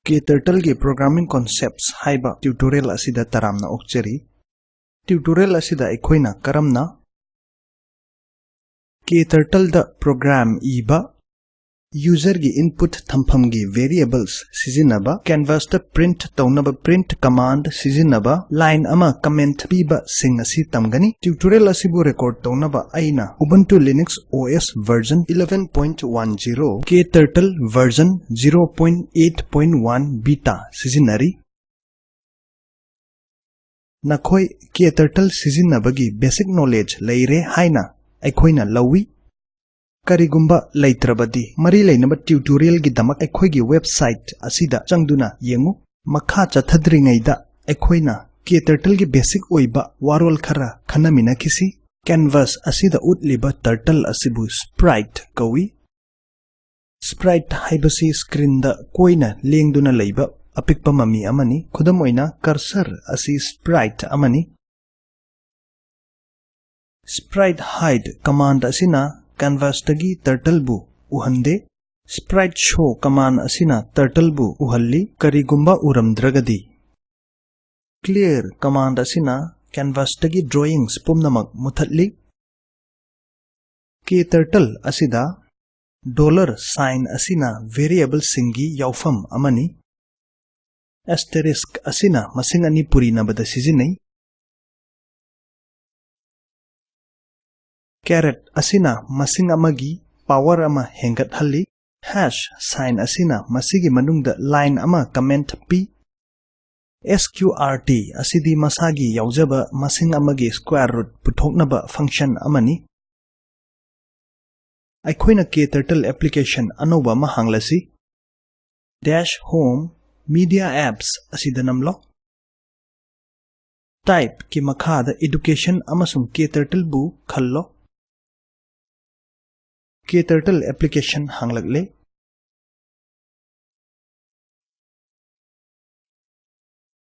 KTurtle की Programming Concepts हाइबा tutorial असिदा तरामना ओक्चरी tutorial असिदा एखोइना करमना KTurtle दा program इबा user की input थम्फम की variables सिजिनबा canvas दा print तौनबा print command सिजिनबा line अमा comment पीबा सिंग असि तमगनी tutorial असिबु record तौनबा आइना Ubuntu Linux OS version 11.10 KTurtle version 0.8.1 beta सिजिनरी नखोई KTurtle सिजिनबगी basic knowledge लेरे हाइना अखोइना लवी करिगुम्बा लैत्रबदी मरी लेनबा ट्यूटोरियल की दमक अखोइगी वेबसाइट असिदा चंगदुना येंगु मखा चथद्रिङैदा अखोइना KTurtle की बेसिक ओइबा वारोल खरा खनमिना किसी कैनवास असिदा उतलिबा टर्टल असिबु स्प्राइट कवी स्प्राइट हाइबसी स्क्रीन दा कोइना लेंगदुना लैबा अपिकपा ममी अमनी खुदम ओइना कर्सर असि स्प्राइट अमनी स्प्राइट हाइड कमांड असिना canvas tagi turtle bu uhande sprite show command asina turtle bu uhalli karigumba uramdragadi clear command asina canvas tagi drawings pumnamak muthatli KTurtle asida $sign asina variable singi yaufam amani asterisk asina masing ani purina bada sizinai caret asina masing amagi power ama hengat halli hash sign asina masigi manungda line ama comment p sqrt asidi masagi yaujaba masing amagi square root puthoknaba function amani aikoina KTurtle application anoba ma hanglasi dash home media apps asida namlo type ki makhada education amasung KTurtle bu khallo KTurtle application hanglagle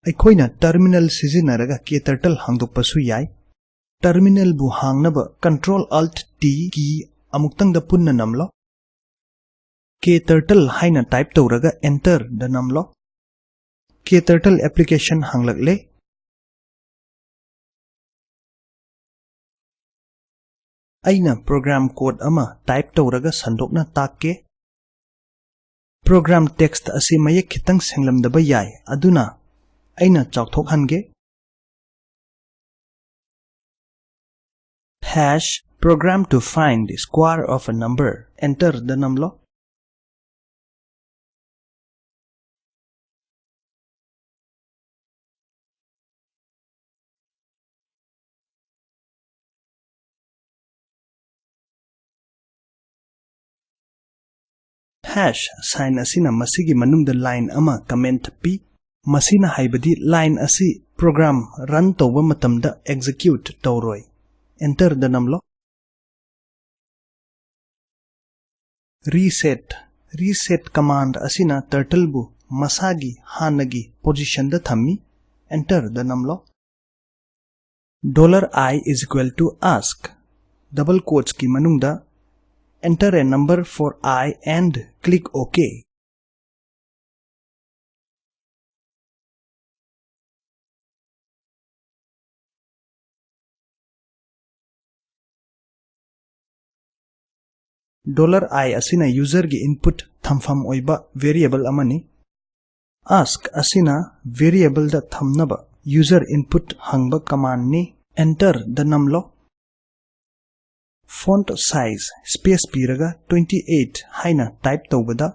aikoina terminal sizinaraga KTurtle hangdokpasu yai terminal bu hangnaba control alt t key amuktang da punna namlo KTurtle haina type tawraga enter da namlo KTurtle application hanglagle aina program code ama type tawraga sandokna takke program text asi mayek khitang senglamdaba yai aduna aina chawthokhange hash program to find the square of a number enter the namlo hash sign asina masigi manungda line ama comment p masina haibadi line asi program run tawba matamda execute tawroi enter the namlo reset command asina turtle bu masagi hanagi position da thammi enter the namlo $I is equal to ask double quotes ki manungda enter a number for I and click OK. $I asina user gi input thamfam oiba variable amani ask asina variable da thamnaba user input hangba command ni enter the namlo font size space piraga 28 haina type tawbada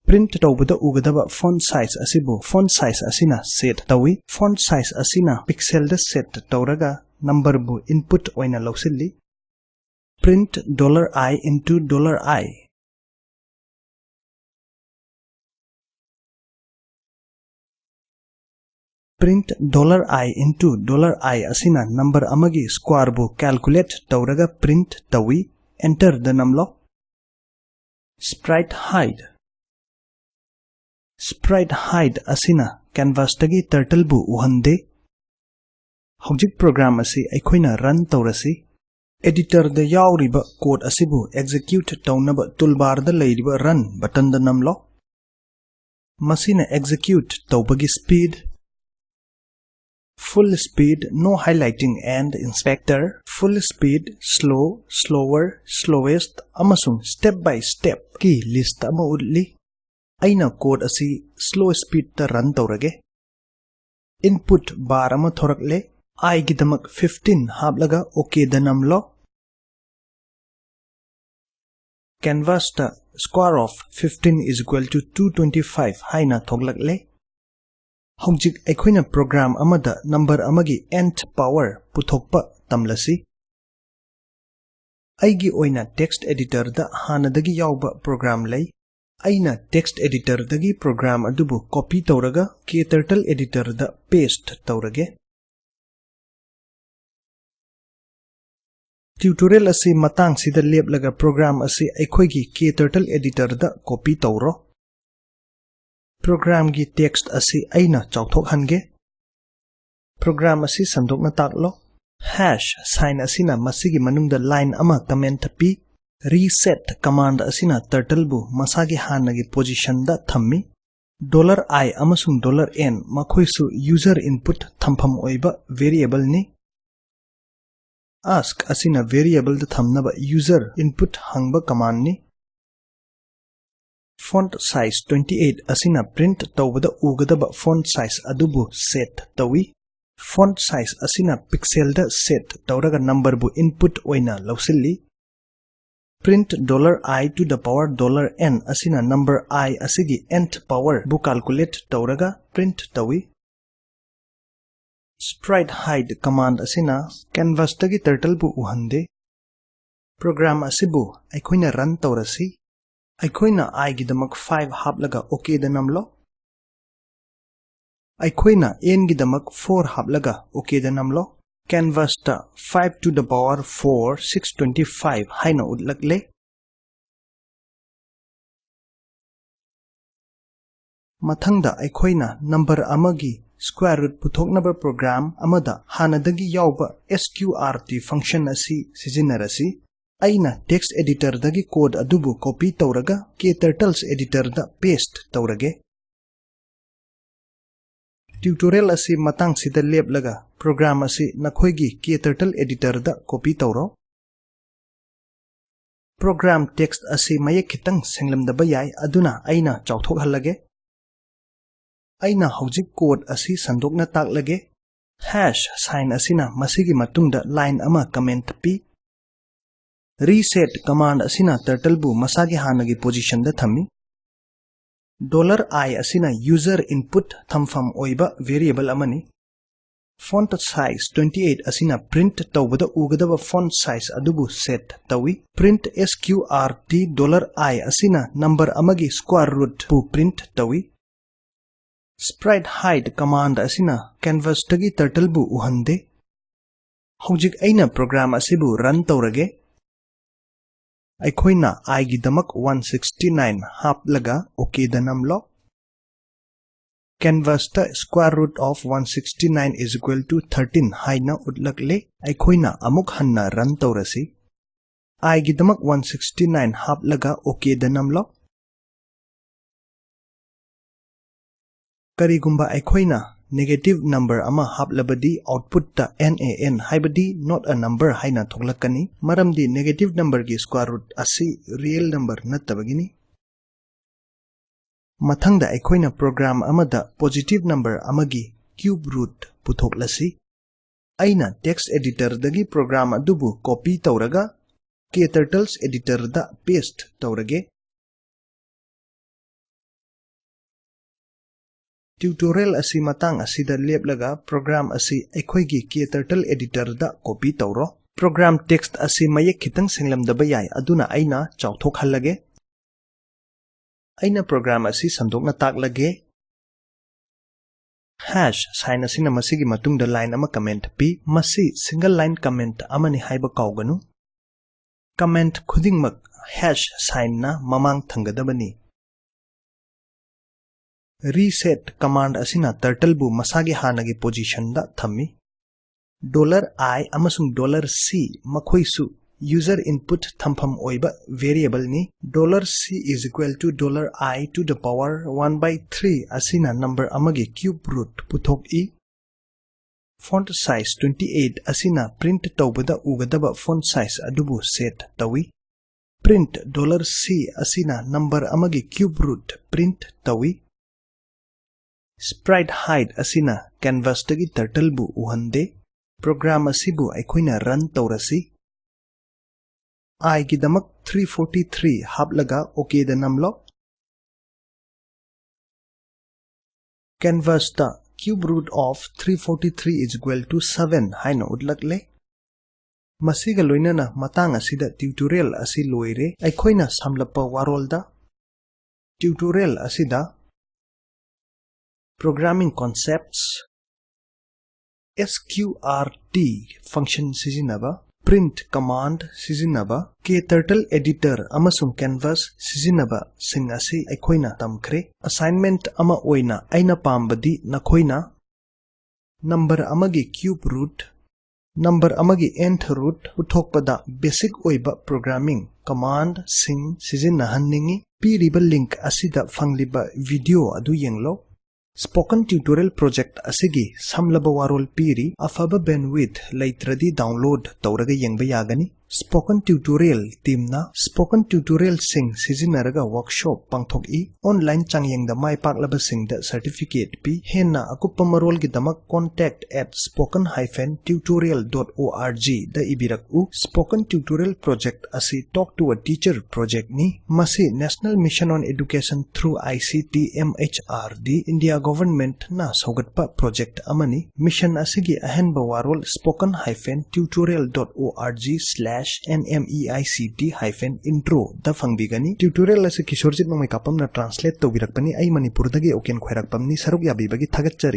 print tawbada ugadaba font size asibu font size asina set tawi font size asina pixel da set tawraga number bu input oina lawsilli print $I into $I print $I into $I asina number amagi square bu calculate tawraga print tawi enter the namlo sprite hide asina canvas tagi turtle bu uhande hojik program asi aikoina run tawrasi editor da yauriba code asibu execute tawnaba toolbar da leiriba run button da namlo Masina execute tawbagi speed. Full speed, no highlighting and inspector. Full speed, slow, slower, slowest, amasung step by step ki list ama udli. Aina code asi slow speed ta run tawrage. Input bar ama thorakle. I gidamak 15 hablaga okay danamlo. Canvas ta square of 15 is equal to 225 haina thoglakle. Hojik aikoina program amada number amagi nth power puthokpa tamlasi. Aigi oina text editor da hanadagi yauba program lay. Aina text editor dagi program adubu copy tawraga KTurtle editor da paste tawrage. Tutorial asi matang sida leplaga program asi aikoigi KTurtle editor da copy tawro. Program gi text asi aina chawthok hange. Program asi sandokna taklo. Hash sign asina masigi manungda line ama comment pi. Reset command asina turtle bu masagi hanagi position da thammi. $I amasung $n makhoisu user input thampham oiba variable ni. Ask asina variable da thamnaba user input hangba command ni. Font size 28 asina print tawbada ugadaba font size adubu set tawi. Font size asina pixel da set tawraga number bu input oina lawsilli. Print $I to the power $n asina number I asigi nth power bu calculate tawraga print tawi. Sprite hide command asina canvas tagi turtle bu uhande. Program asibu aikoina run tawrasi. Aikoina I gidamak 5 hablaga okay danamlo. Aikoina n gidamak 4 hablaga okay danamlo. Canvas ta 5 to the power 4 625 haina udlakle. Mathangda aikoina number amagi square root puthoknaba program amada hanadagi yauba sqrt function asi sizinarasi. Aina text editor dagi code adubu copy tawraga KTurtles editor da paste tawrage. Tutorial asi matang sida leplaga program asi nakhoigi KTurtle editor da copy tawro. Program text asi mayek khitang senglamdaba yai aduna aina chawthok halage. Aina hojik code asi sandokna taklage. Hash sign asina masigi matungda line ama comment pi. Reset command asina turtle bu masagi hanagi position da thammi. $I asina user input thampham oiba variable amani. Font size 28 asina print tawbada ugadaba font size adubu set tawi. Print sqrt $I asina number amagi square root bu print tawi. Sprite hide command asina canvas tagi turtle bu uhande. Hojik aina program asibu run tawrage. Aikoina I gidamak 169 hablaga okay danamlo. Canvas ta square root of 169 is equal to 13 haina udlakle. Aikoina amuk hanna run tawrasi. I gidamak 169 hablaga okay danamlo. Karigumba aikoina negative number ama hablabadi output ta NaN haibadi not a number haina thoglakani. Maramdi negative number gi square root asi real number nattabagini. Mathangda aikoina program amada positive number amagi cube root puthoklasi. Aina text editor dagi program adubu copy tawraga KTurtles editor da paste tawrage. Tutorial asi matang asida leplaga program asi aikoigi KTurtle editor da copy tawro. Program text asi mayek khitang senglamdaba yai aduna aina chawthok halage. Aina program asi sandokna taklage. Hash sign asina masigi matungda line ama comment pi. Masi single line comment amani haiba kauganu. Comment khudingmak hash sign na mamang thangadabani. Reset command asina turtle bu masagi hanagi position da thammi. $I amasung $C makhoisu user input thampham oiba variable ni $c is equal to $I to the power 1 by 3 asina number amagi cube root puthok i font size 28 asina print tawbada ugadaba font size adubu set tawi print $C asina number amagi cube root print tawi sprite hide asina canvas tagi turtle bu uhande program asibu aikhoina run tawrasi I gidamak 343 hablaga okay da namlo canvas ta cube root of 343 is equal to 7 haina udlakley masiga loinana matang asida tutorial asi loire aikhoina samlapa warolda tutorial asida programming concepts sqrt function sizinaba print command sizinaba kturtle editor amasung canvas sizinaba sing asi aikhoina tamkhre assignment ama oina aina pambadi nakhoina number amagi cube root number amagi nth root uthokpada basic oiba programming command sing sizinnahanningi piriba link asida fangliba video adu yenglo Spoken Tutorial Project asigi samlaba warol piri afaba bandwidth leitradi download tawraga yengba yagani Spoken Tutorial teamna Spoken Tutorial sing sizinaraga workshop pangthoki online changyengda maipaklaba singda certificate pi henna akuppa marol gi damak contact@spoken-tutorial.org da ibiraku Spoken Tutorial Project asi talk to a teacher project ni masi National Mission on Education through ICT MHRD India government na saugatpa project amani mission asigi ahenba warol spoken-tutorial.org/nmeict-intro da fangbigani tutorial asi kishorjit mamai kapam na translate to birakpani ai manipur dagi oken khairakpamni saruk yabi bagi thagatchari